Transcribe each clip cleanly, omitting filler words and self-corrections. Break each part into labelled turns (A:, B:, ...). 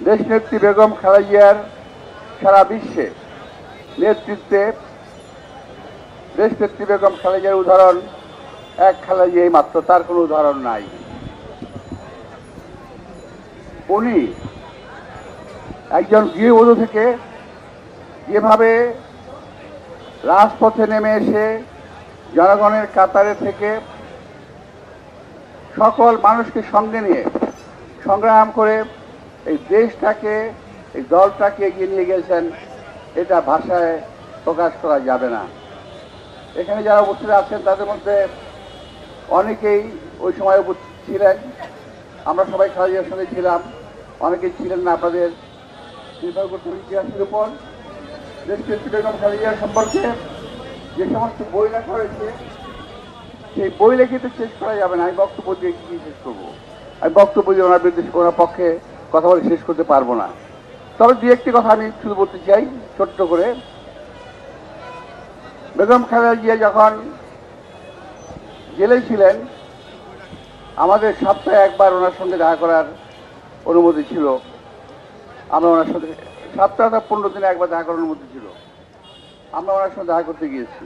A: দেশনেত্রী বেগম খালেদা জিয়ার সারা বিশ্বে নেতৃত্বে দেশনেত্রী বেগম খালেদা জিয়ার উদাহরণ এক খালেদা জিয়াই মাত্র, তার কোনো উদাহরণ নাই। উনি একজন গৃহবধূ থেকে যেভাবে রাজপথে নেমে এসে জনগণের কাতারে থেকে সকল মানুষকে সঙ্গে নিয়ে সংগ্রাম করে এই দেশটাকে, এই দলটাকে এগিয়ে নিয়ে গেছেন, এটা ভাষায় প্রকাশ করা যাবে না। এখানে যারা উপস্থিত আছেন তাদের মধ্যে অনেকেই ওই সময় উপস্থিত ছিলেন, আমরা সবাই খালেদা জিয়ার সঙ্গে ছিলাম, অনেকেই ছিলেন না। আপনাদের নির্ভর করতে ইতিহাসের উপর দেশনেত্রী বেগম খালেদা জিয়া সম্পর্কে যে সমস্ত বই লেখা হয়েছে, সেই বই লেখে তো শেষ করা যাবে না। আমি বক্তব্য দিয়ে কি শেষ করবো? আমি বক্তব্য দিয়ে ওনার বিরুদ্ধে ওনার পক্ষে কথা বলে শেষ করতে পারবো না। তবে দু একটি কথা আমি শুধু বলতে চাই ছোট্ট করে। বেগম খালেদা জিয়া যখন জেলে ছিলেন, আমাদের সপ্তাহে একবার ওনার সঙ্গে দেখা করার অনুমতি ছিল। আমরা ওনার সঙ্গে সপ্তাহে 15 দিনে একবার দেখা করার অনুমতি ছিল। আমরা ওনার সঙ্গে দেখা করতে গিয়েছি।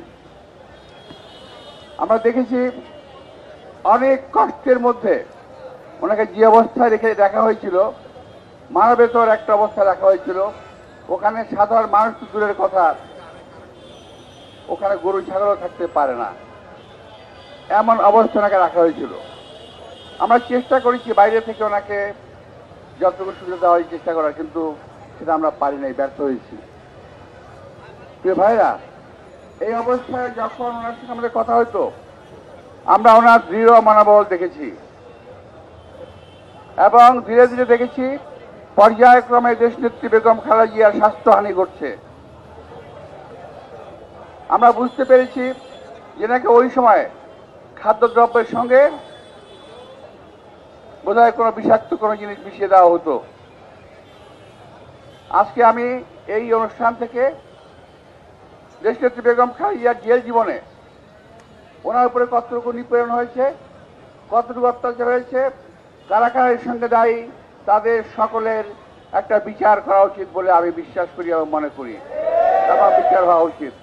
A: আমরা দেখেছি অনেক কষ্টের মধ্যে ওনাকে যে অবস্থায় রেখে দেখা হয়েছিল, মানবেতর একটা অবস্থায় রাখা হয়েছিল। ওখানে সাধারণ মানুষ তো দূরের কথা, ওখানে গরু ছাগলও থাকতে পারে না, এমন অবস্থা ওনাকে রাখা হয়েছিল। আমরা চেষ্টা করেছি বাইরে থেকে ওনাকে যতটুকু সুবিধা দেওয়ার চেষ্টা করার, কিন্তু সেটা আমরা পারি নাই, ব্যর্থ হয়েছি। প্রিয় ভাইরা, এই অবস্থায় যখন ওনার সঙ্গে আমাদের কথা হতো, আমরা ওনার দৃঢ় মনোবল দেখেছি এবং ধীরে ধীরে দেখেছি পর্যায়ক্রমে দেশনেত্রী বেগম খালেদা জিয়ার স্বাস্থ্যহানি ঘটছে। আমরা বুঝতে পেরেছি যে নাকি ওই সময় খাদ্যদ্রব্যের সঙ্গে বোধহয় কোনো বিষাক্ত কোনো জিনিস মিশিয়ে দেওয়া হতো। আজকে আমি এই অনুষ্ঠান থেকে দেশনেত্রী বেগম খালেদা জিয়ার জেল জীবনে ওনার উপরে কতটুকু নিপীড়ন হয়েছে, কতটুকু অত্যাচার হয়েছে, কারা কারা এর সঙ্গে দায়ী, তাদের সকলের একটা বিচার করা উচিত বলে আমি বিশ্বাস করি এবং মনে করি, এবং বিচার হওয়া উচিত।